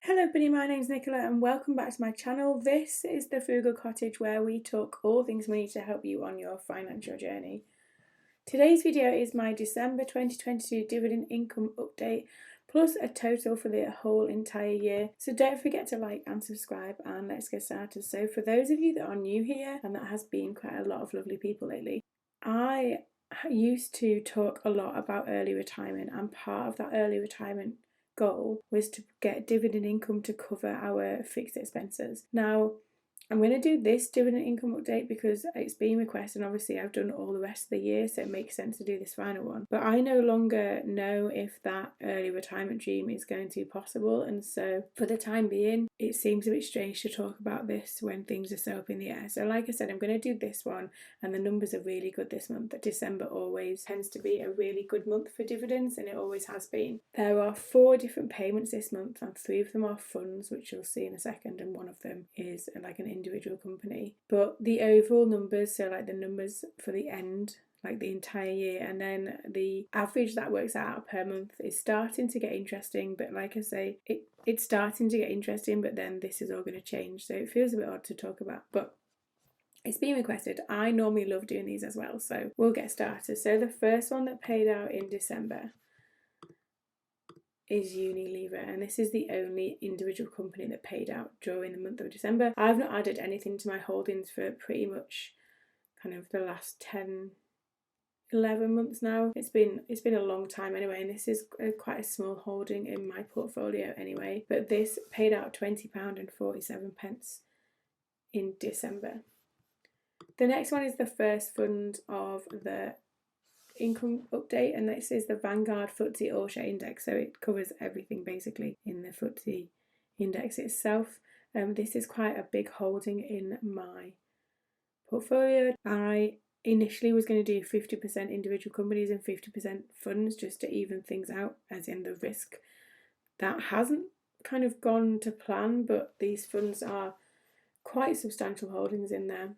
Hello everybody, my name's Nicola and welcome back to my channel. This is the Frugal Cottage where we talk all things money to help you on your financial journey. Today's video is my December 2022 dividend income update plus a total for the whole entire year. So don't forget to like and subscribe and let's get started. So for those of you that are new here, and that has been quite a lot of lovely people lately, I used to talk a lot about early retirement, and part of that early retirement goal was to get dividend income to cover our fixed expenses. Now, I'm going to do this dividend income update because it's been requested, and obviously I've done all the rest of the year, so it makes sense to do this final one. But I no longer know if that early retirement dream is going to be possible, and so for the time being, it seems a bit strange to talk about this when things are so up in the air. So like I said, I'm going to do this one, and the numbers are really good this month. December always tends to be a really good month for dividends, and it always has been. There are 4 different payments this month, and 3 of them are funds, which you'll see in a second, and one of them is like an individual company. But the overall numbers, so like the numbers for the end, like the entire year, and then the average that works out per month is starting to get interesting. But like I say, it's starting to get interesting, but then this is all going to change, so it feels a bit odd to talk about, but it's been requested. I normally love doing these as well, so we'll get started. So the first one that paid out in December is Unilever, and this is the only individual company that paid out during the month of December. I've not added anything to my holdings for pretty much kind of the last 10-11 months now. It's been a long time anyway, and this is quite a small holding in my portfolio anyway, but this paid out £20.47 in December. The next one is the first fund of the income update, and this is the Vanguard FTSE All Share Index, so it covers everything basically in the FTSE index itself. This is quite a big holding in my portfolio. I initially was going to do 50% individual companies and 50% funds just to even things out, as in the risk. That hasn't kind of gone to plan, but these funds are quite substantial holdings in there.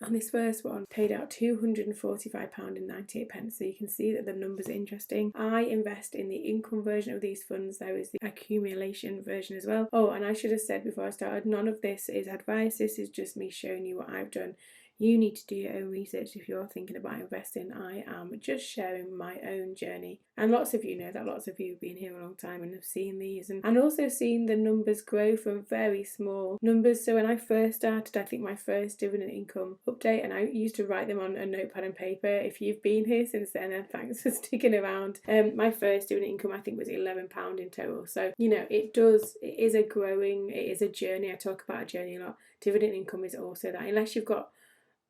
And this first one paid out £245.98, so you can see that the numbers are interesting. I invest in the income version of these funds. There is the accumulation version as well. Oh, and I should have said before I started, none of this is advice. This is just me showing you what I've done. You need to do your own research if you're thinking about investing. I am just sharing my own journey. And lots of you know that. Lots of you have been here a long time and have seen these, and also seen the numbers grow from very small numbers. So when I first started, I think my first dividend income update, and I used to write them on a notepad and paper. If you've been here since then, then thanks for sticking around. My first dividend income I think was £11 in total. So you know, it is a journey. I talk about a journey a lot. Dividend income is also that, unless you've got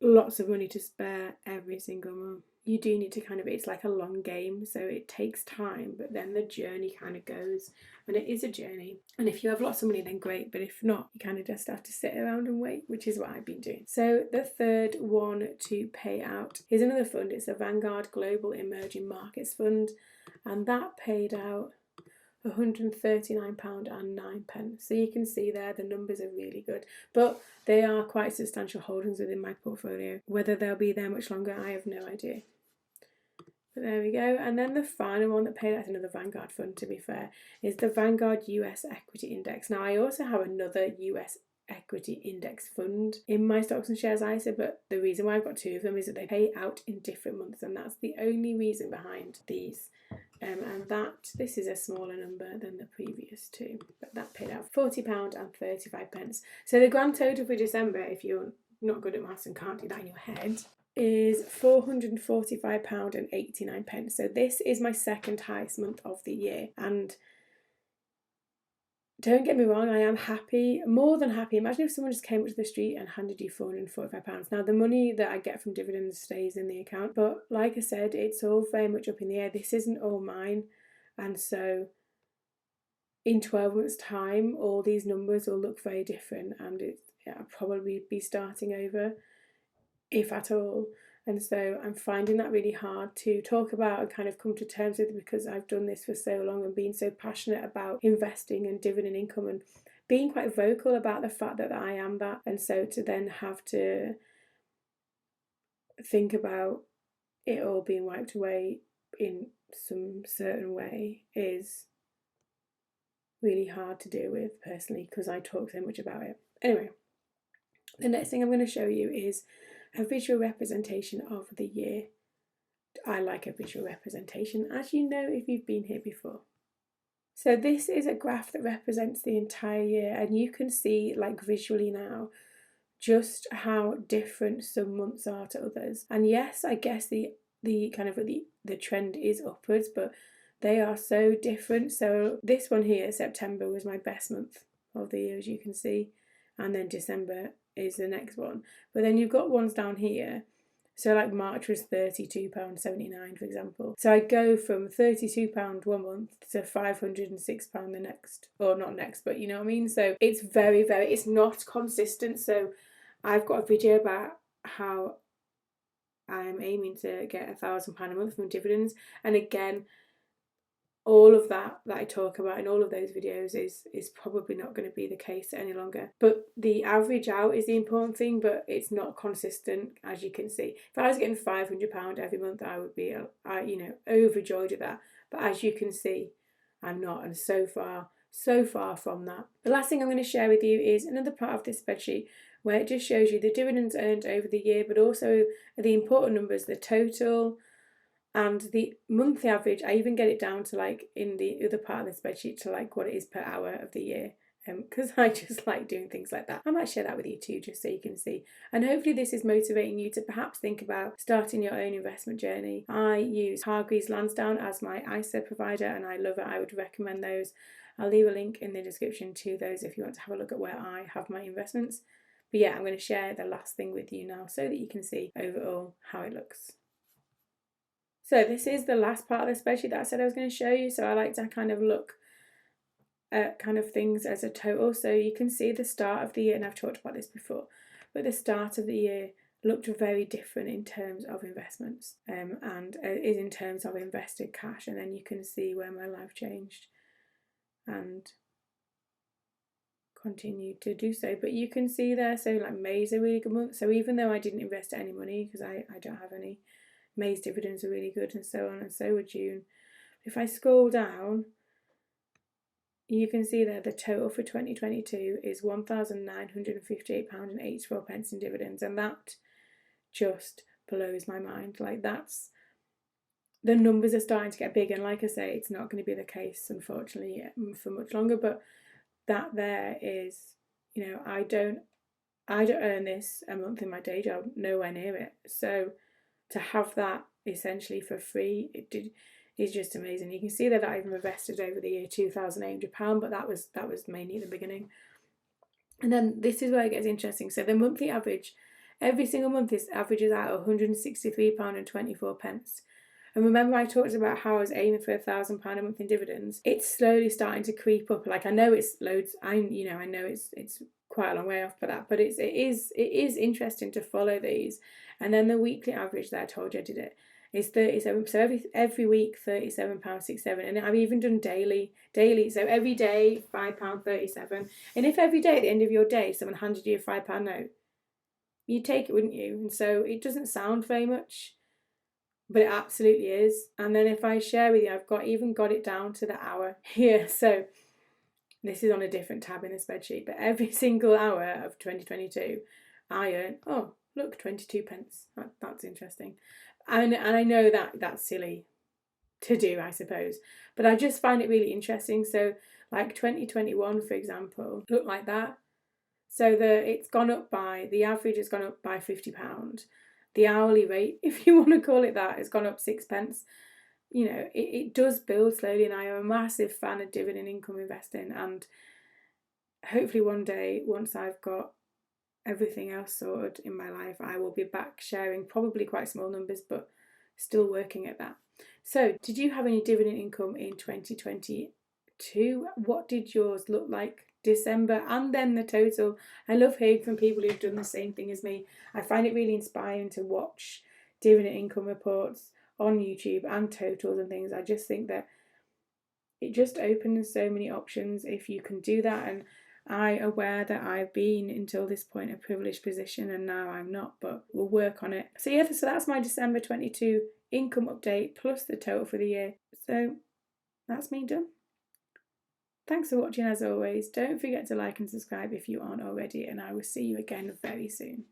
lots of money to spare every single month. You do need to it's like a long game, so it takes time, but then the journey kind of goes, and it is a journey. And if you have lots of money, then great, but if not, you kind of just have to sit around and wait, which is what I've been doing. So the third one to pay out is another fund. It's the Vanguard Global Emerging Markets Fund, and that paid out £139.09. So you can see there the numbers are really good, but they are quite substantial holdings within my portfolio. Whether they'll be there much longer, I have no idea. But there we go. And then the final one that paid out, another Vanguard fund to be fair, is the Vanguard US Equity Index. Now I also have another US equity index fund in my stocks and shares ISA, but the reason why I've got 2 of them is that they pay out in different months, and that's the only reason behind these. And this is a smaller number than the previous 2, but that paid out £40.35. So the grand total for December, if you're not good at maths and can't do that in your head, is £445.89. So this is my second highest month of the year, and don't get me wrong, I am happy, more than happy. Imagine if someone just came up to the street and handed you £445. Now, the money that I get from dividends stays in the account, but like I said, it's all very much up in the air. This isn't all mine, and so in 12 months' time, all these numbers will look very different, and I'll probably be starting over, if at all. And so I'm finding that really hard to talk about and kind of come to terms with, because I've done this for so long and been so passionate about investing and dividend income and being quite vocal about the fact that I am that. And so to then have to think about it all being wiped away in some certain way is really hard to deal with personally because I talk so much about it. Anyway, the next thing I'm going to show you is a visual representation of the year. I like a visual representation, as you know if you've been here before. So this is a graph that represents the entire year, and you can see like visually now just how different some months are to others. And yes, I guess the trend is upwards, but they are so different. So this one here, September, was my best month of the year, as you can see, and then December is the next one. But then you've got ones down here. So like March was £32.79, for example. So I go from £32 one month to £506 the next, or not next, but you know what I mean? So it's it's not consistent. So I've got a video about how I'm aiming to get £1,000 a month from dividends. And again, all of that I talk about in all of those videos is probably not going to be the case any longer. But the average out is the important thing, but it's not consistent, as you can see. If I was getting £500 every month, I would be overjoyed at that. But as you can see, I'm not, and so far from that. The last thing I'm going to share with you is another part of this spreadsheet where it just shows you the dividends earned over the year, but also the important numbers, the total, and the monthly average. I even get it down to like in the other part of the spreadsheet to like what it is per hour of the year, because I just like doing things like that. I might share that with you too, just so you can see. And hopefully this is motivating you to perhaps think about starting your own investment journey. I use Hargreaves Lansdown as my ISA provider and I love it. I would recommend those. I'll leave a link in the description to those if you want to have a look at where I have my investments. But yeah, I'm going to share the last thing with you now so that you can see overall how it looks. So this is the last part of the spreadsheet that I said I was going to show you. So I like to kind of look at kind of things as a total. So you can see the start of the year, and I've talked about this before, but the start of the year looked very different in terms of investments and is in terms of invested cash. And then you can see where my life changed and continued to do so. But you can see there, so like May's a really good month. So even though I didn't invest any money because I don't have any, May's dividends are really good, and so on, and so were June. If I scroll down, you can see there the total for 2022 is £1,958.84 in dividends, and that just blows my mind. Like that's, the numbers are starting to get big, and like I say, it's not going to be the case unfortunately for much longer, but that there is, you know, I don't earn this a month in my day job, nowhere near it. So to have that essentially for free, is just amazing. You can see that I've invested over the year £2,800, but that was mainly at the beginning. And then this is where it gets interesting. So the monthly average, every single month, this averages out £163.24. And remember I talked about how I was aiming for £1,000 a month in dividends. It's slowly starting to creep up. Like I know it's loads. I know it's quite a long way off for that, but it is interesting to follow these. And then the weekly average that I told you I did it is 37. So every week £37.67, and I've even done daily. So every day £5.37. And if every day at the end of your day someone handed you a £5 note, you'd take it, wouldn't you? And so it doesn't sound very much, but it absolutely is. And then if I share with you, I've even got it down to the hour here. So this is on a different tab in the spreadsheet, but every single hour of 2022, I earn, oh, look, 22 pence. That's interesting. And I know that that's silly to do, I suppose, but I just find it really interesting. So like 2021, for example, looked like that. So the average has gone up by £50. The hourly rate, if you want to call it that, has gone up 6 pence. You know, it does build slowly, and I am a massive fan of dividend income investing, and hopefully one day, once I've got everything else sorted in my life, I will be back sharing probably quite small numbers, but still working at that. So did you have any dividend income in 2022? What did yours look like? December, and then the total. I love hearing from people who've done the same thing as me. I find it really inspiring to watch dividend income reports on YouTube and totals and things. I just think that it just opens so many options if you can do that. And I'm aware that I've been until this point a privileged position, and now I'm not, but we'll work on it. So yeah, so that's my December 22 income update plus the total for the year. So that's me done. Thanks for watching as always. Don't forget to like and subscribe if you aren't already, and I will see you again very soon.